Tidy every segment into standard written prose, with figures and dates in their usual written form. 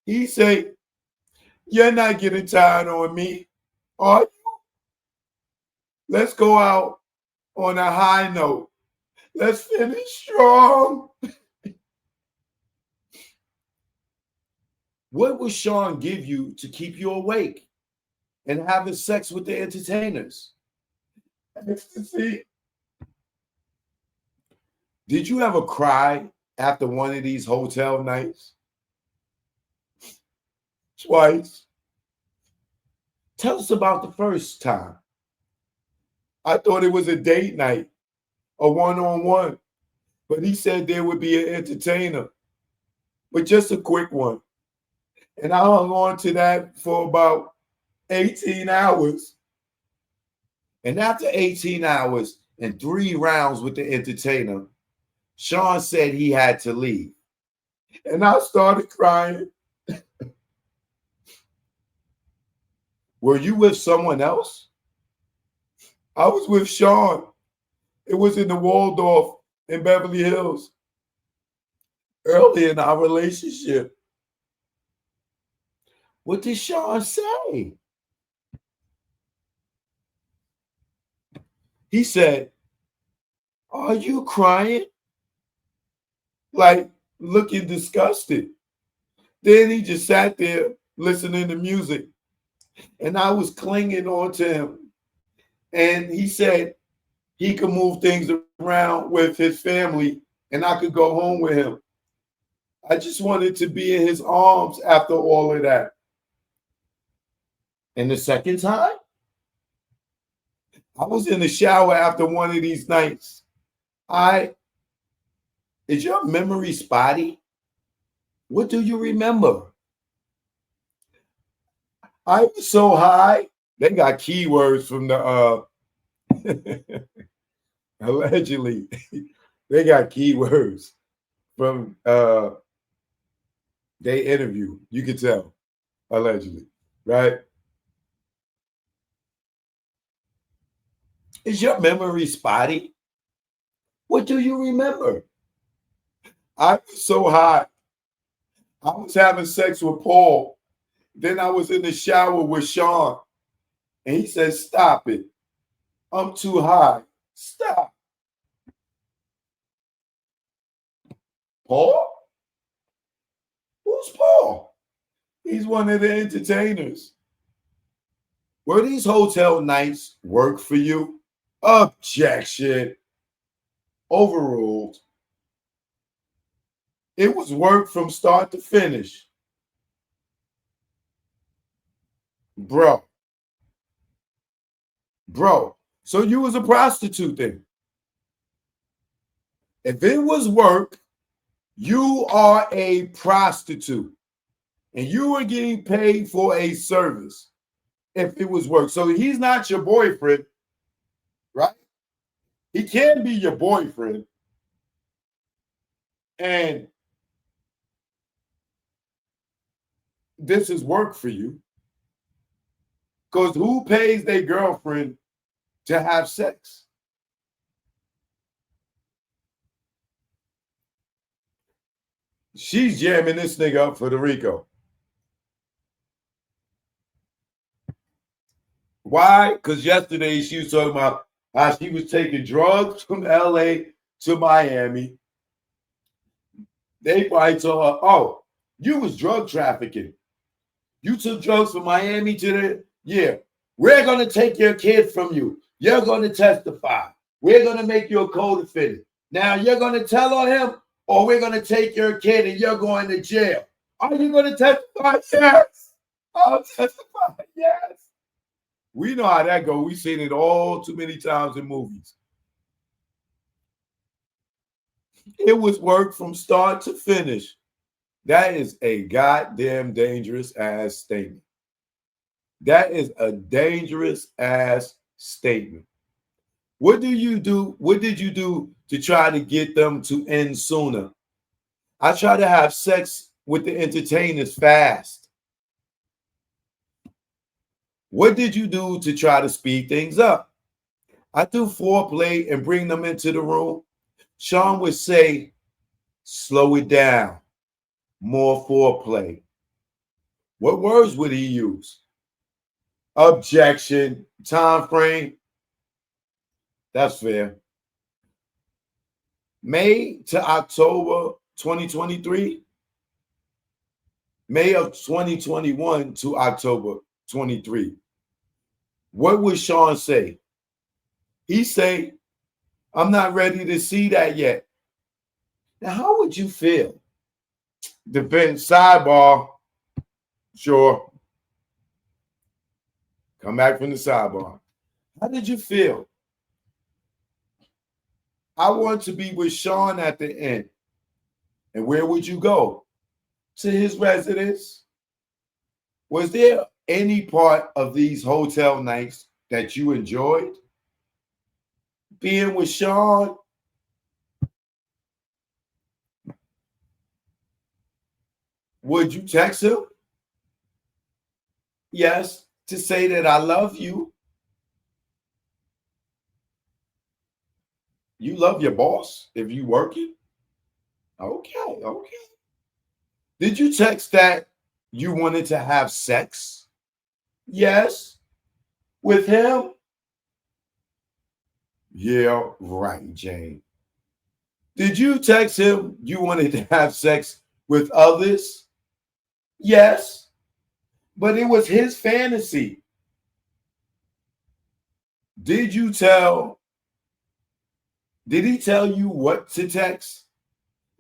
He say, "You're not getting tired on me, are you? Let's go out on a high note. Let's finish strong." What would Sean give you to keep you awake and having sex with the entertainers? Ecstasy. Did you ever cry after one of these hotel nights? Twice. Tell us about the first time. I thought it was a date night, a one-on-one, but he said there would be an entertainer, but just a quick one. And I hung on to that for about 18 hours. And after 18 hours and 3 rounds with the entertainer, Sean said he had to leave. And I started crying. Were you with someone else? I was with Sean. It was in the Waldorf in Beverly Hills early in our relationship. What did Sean say? He said, "Are you crying?" Like looking disgusted. Then he just sat there listening to music. And I was clinging on to him. And he said he could move things around with his family and I could go home with him. I just wanted to be in his arms after all of that. And the second time, I was in the shower after one of these nights. Is your memory spotty? What do you remember? I was so high. They got keywords from the allegedly. They got keywords from they interview. You can tell, allegedly, right? Is your memory spotty? What do you remember? I was so high. I was having sex with Paul. Then I was in the shower with Sean. And he said, "Stop it. I'm too high. Stop." Paul? Who's Paul? He's one of the entertainers. Were these hotel nights work for you? Objection. Overruled. It was work from start to finish. Bro. So you was a prostitute then? If it was work, you are a prostitute. And you were getting paid for a service if it was work. So he's not your boyfriend, right? He can be your boyfriend. And this is work for you. Because who pays their girlfriend to have sex? She's jamming this nigga up for the Rico. Why? Because yesterday she was talking about how she was taking drugs from LA to Miami. They probably told her, "Oh, you was drug trafficking. You took drugs from Miami to the, yeah, we're going to take your kid from you. You're going to testify. We're going to make you a co-defendant. Now you're going to tell on him, or we're going to take your kid and you're going to jail. Are you going to testify?" Yes. I'll testify. Yes. We know how that goes. We've seen it all too many times in movies. It was work from start to finish. That is a goddamn dangerous ass statement. That is a dangerous ass statement. What do you do? What did you do to try to get them to end sooner? I try to have sex with the entertainers fast. What did you do to try to speed things up? I do foreplay and bring them into the room. Sean would say, "Slow it down. More foreplay. What words would he use? Objection, time frame. That's fair. May to October 2023. May of 2021 to October 23. What would Sean say? He say, I'm not ready to see that yet. Now, how would you feel? Depends. Sidebar. Sure. Come back from the sidebar. How did you feel? I want to be with Sean at the end. And where would you go? To his residence. Was there any part of these hotel nights that you enjoyed? Being with Sean? Would you text him? Yes, to say that I love you. You love your boss if you working? Okay. Did you text that you wanted to have sex? Yes. With him? Yeah, right, Jane. Did you text him you wanted to have sex with others? Yes. But it was his fantasy. Did he tell you what to text?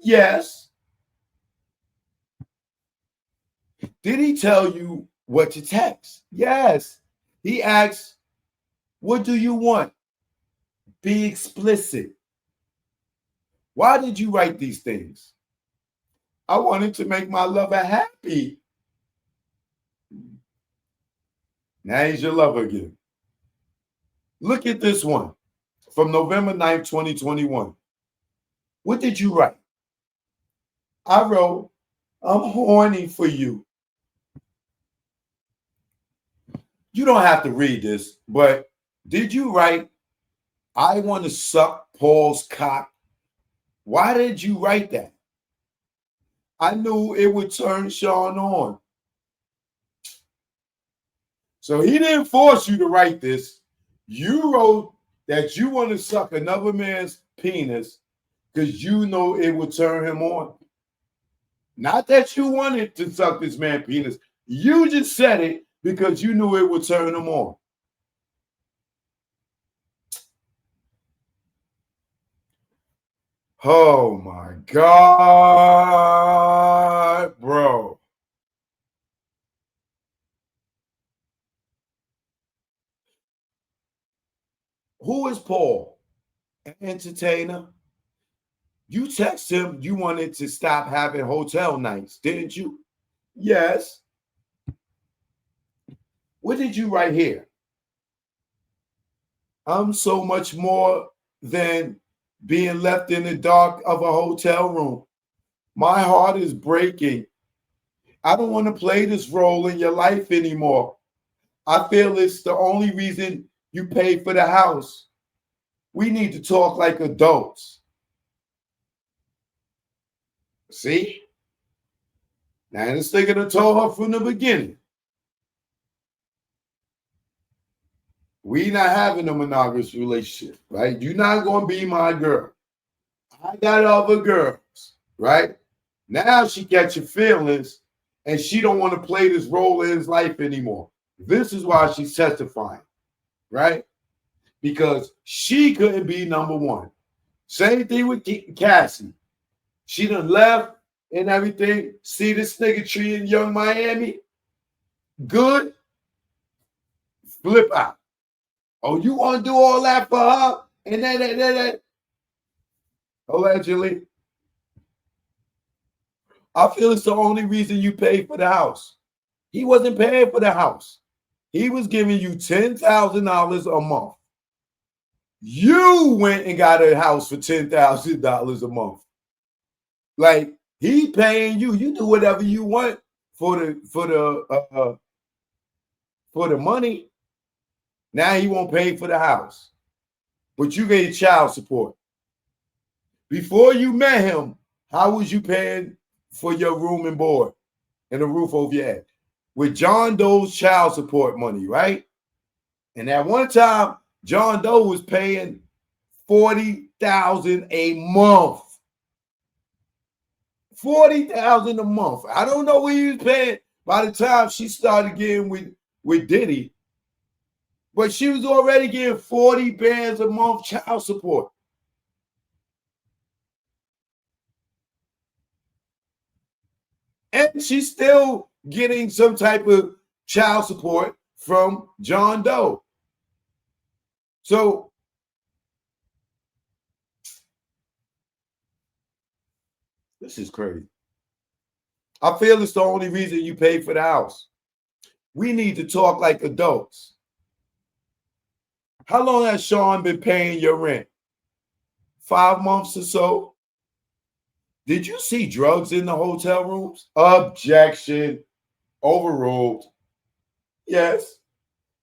Yes. Did he tell you what to text? Yes. He asked, what do you want? Be explicit. Why did you write these things? I wanted to make my lover happy. Now he's your lover again. Look at this one from November 9th, 2021. What did you write? I wrote, I'm horny for you. You don't have to read this, but did you write, I want to suck Paul's cock? Why did you write that? I knew it would turn Sean on. So he didn't force you to write this. You wrote that you want to suck another man's penis because you know it would turn him on. Not that you wanted to suck this man's penis. You just said it because you knew it would turn him on. Oh my God, bro. Who is Paul? An entertainer? You text him you wanted to stop having hotel nights, didn't you? Yes. What did you write here? I'm so much more than being left in the dark of a hotel room. My heart is breaking. I don't want to play this role in your life anymore. I feel it's the only reason you pay for the house. We need to talk like adults. See? Now this nigga done told her from the beginning. We not having a monogamous relationship, right? You're not going to be my girl. I got other girls, right? Now she catching feelings and she don't want to play this role in his life anymore. This is why she's testifying, right? Because she couldn't be number one. Same thing with Cassie. She done left and everything. See this nigga treating Young Miami good? Flip out. Oh, you want to do all that for her? And then allegedly. I feel it's the only reason you paid for the house. He wasn't paying for the house. He was giving you $10,000 a month. You went and got a house for $10,000 a month. Like he paying you. You do whatever you want for the money. Now he won't pay for the house, but you get child support. Before you met him, how was you paying for your room and board and a roof over your head? with John Doe's child support money, right? And at one time, John Doe was paying $40,000 a month. $40,000 a month. I don't know what he was paying by the time she started getting with Diddy, but she was already getting 40 bands a month child support. And she's still getting some type of child support from John Doe. So this is crazy. I feel it's the only reason you pay for the house. We need to talk like adults. How long has Sean been paying your rent? 5 months or so? Did you see drugs in the hotel rooms? Objection. Overruled. Yes.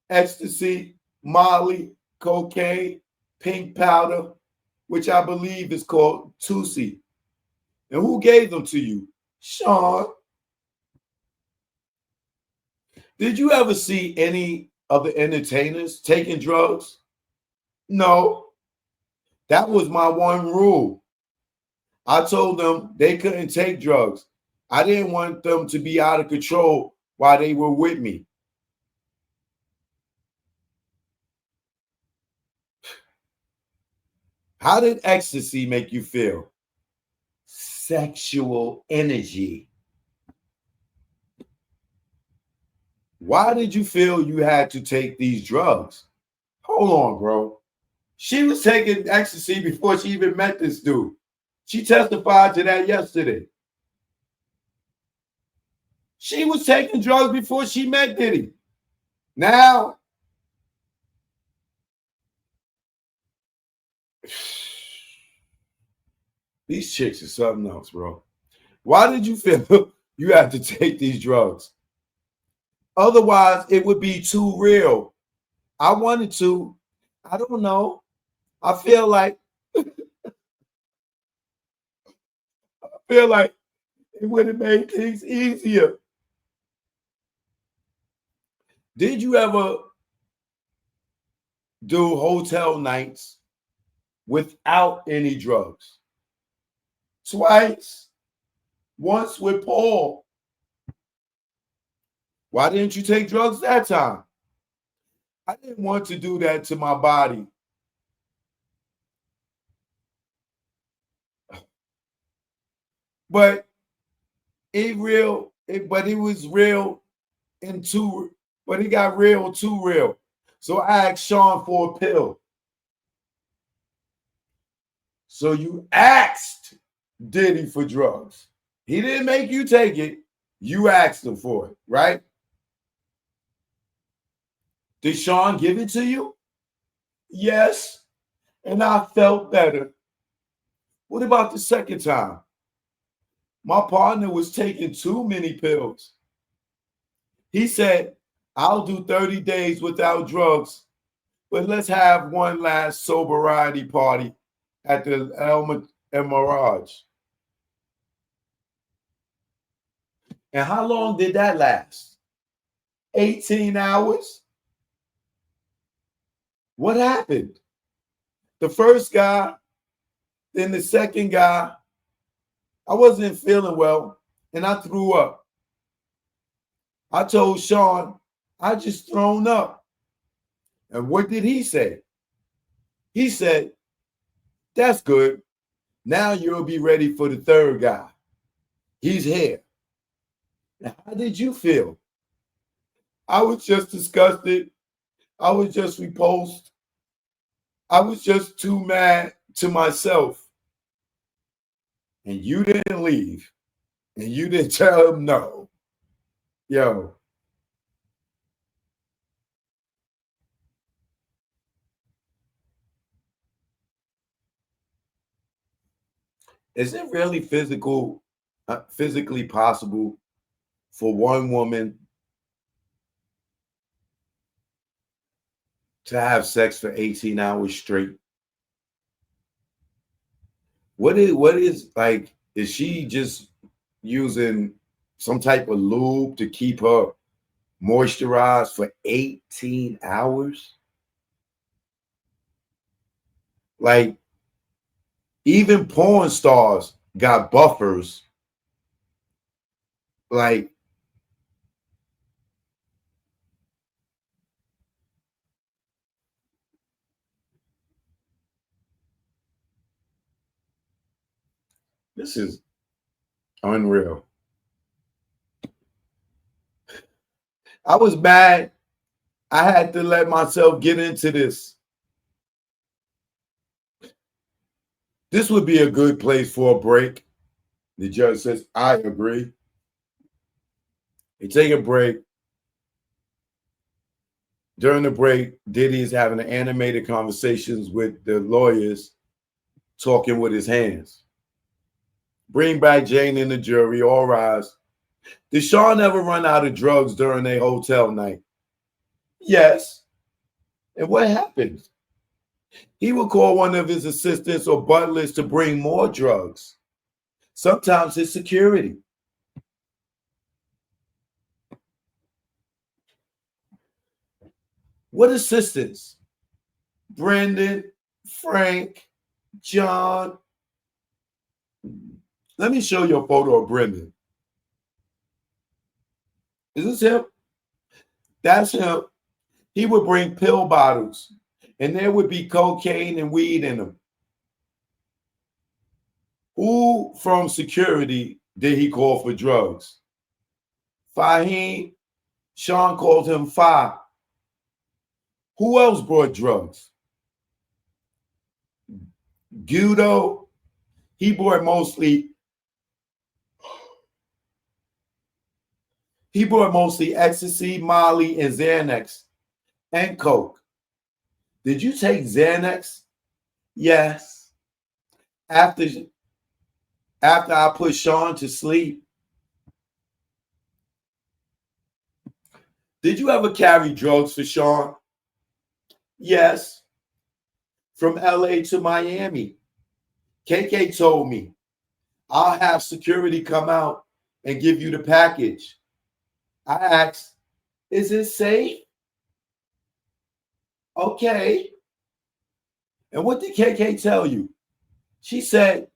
Ecstasy, Molly, cocaine, pink powder, which I believe is called Tusi. And who gave them to you? Sean. Did you ever see any of the entertainers taking drugs? No. That was my one rule. I told them they couldn't take drugs. I didn't want them to be out of control while they were with me. How did ecstasy make you feel? Sexual energy. Why did you feel you had to take these drugs? Hold on, bro. She was taking ecstasy before she even met this dude. She testified to that yesterday. She was taking drugs before she met Diddy. Now, these chicks are something else, bro. Why did you feel you had to take these drugs? Otherwise, it would be too real. I wanted to. I don't know. I feel like it would have made things easier. Did you ever do hotel nights without any drugs? Twice. Once with Paul. Why didn't you take drugs that time? I didn't want to do that to my body. But it was real and too, but it got real too real. So I asked Sean for a pill. So you asked Diddy for drugs. He didn't make you take it. You asked him for it, right? Did Sean give it to you? Yes. And I felt better. What about the second time? My partner was taking too many pills. He said, I'll do 30 days without drugs, but let's have one last sobriety party at the El Mirage. And how long did that last? 18 hours? What happened? The first guy, then the second guy, I wasn't feeling well and I threw up. I told Sean, I just thrown up. And what did he say? He said, that's good. Now you'll be ready for the third guy. He's here. Now, how did you feel? I was just disgusted. I was just repulsed. I was just too mad to myself. And you didn't leave. And you didn't tell him no. Yo. Is it really physically possible for one woman to have sex for 18 hours straight? What is like, is she just using some type of lube to keep her moisturized for 18 hours. Like, even porn stars got buffers. Like, this is unreal. I was mad. I had to let myself get into this. This would be a good place for a break. The judge says, I agree. They take a break. During the break, Diddy is having animated conversations with the lawyers, talking with his hands. Bring back Jane and the jury, all rise. Did Sean ever run out of drugs during a hotel night? Yes. And what happened? He would call one of his assistants or butlers to bring more drugs. Sometimes it's security. What assistants? Brendan, Frank, John. Let me show you a photo of Brendan. Is this him? That's him. He would bring pill bottles, and there would be cocaine and weed in them. Who from security did he call for drugs? Fahim. Sean called him Fa. Who else brought drugs? Guido. He brought mostly ecstasy, Molly, and Xanax, and coke. Did you take Xanax? Yes. After I put Sean to sleep. Did you ever carry drugs for Sean? Yes. From LA to Miami. KK told me, I'll have security come out and give you the package. I asked, is it safe? Okay. And what did KK tell you? She said,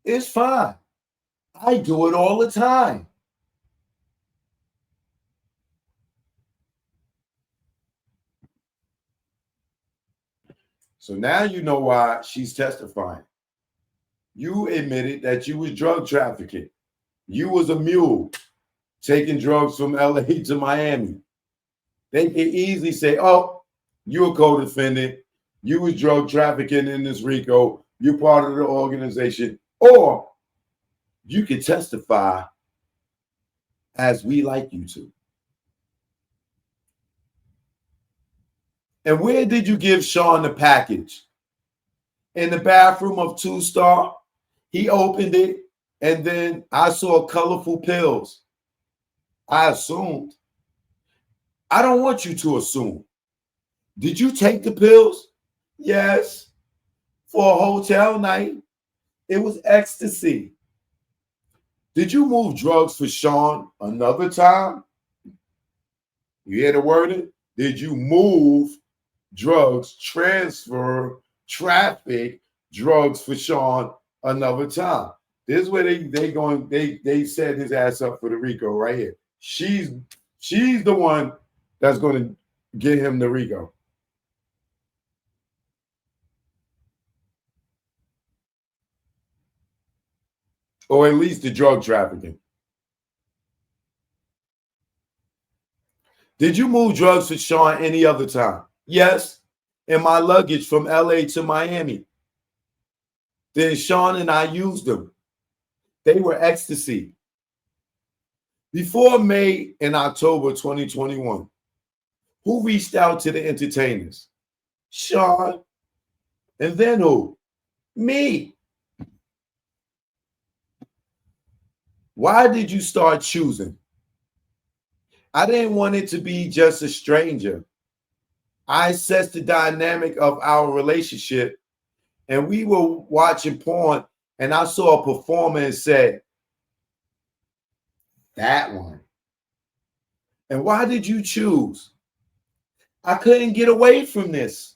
it's fine. I do it all the time. So now you know why she's testifying. You admitted that you was drug trafficking. You was a mule taking drugs from LA to Miami. They can easily say, oh, you're a co-defendant. You was drug trafficking in this RICO. You're part of the organization. Or you can testify as we like you to. And where did you give Sean the package? In the bathroom of 2 Star. He opened it, and then I saw colorful pills. I assumed. I don't want you to assume. Did you take the pills? Yes. For a hotel night. It was ecstasy. Did you move drugs for Sean another time? You hear the wording? Did you move drugs, transfer, traffic drugs for Sean another time? This is where they set his ass up for the RICO right here. She's the one that's going to get him the RICO. Or at least the drug trafficking. Did you move drugs for Sean any other time? Yes. In my luggage from LA to Miami. Then Sean and I used them. They were ecstasy. Before May and October 2021, who reached out to the entertainers? Sean. And then who? Me. Why did you start choosing? I didn't want it to be just a stranger. I assessed the dynamic of our relationship, and we were watching porn, and I saw a performer and said, that one. And why did you choose? I couldn't get away from this.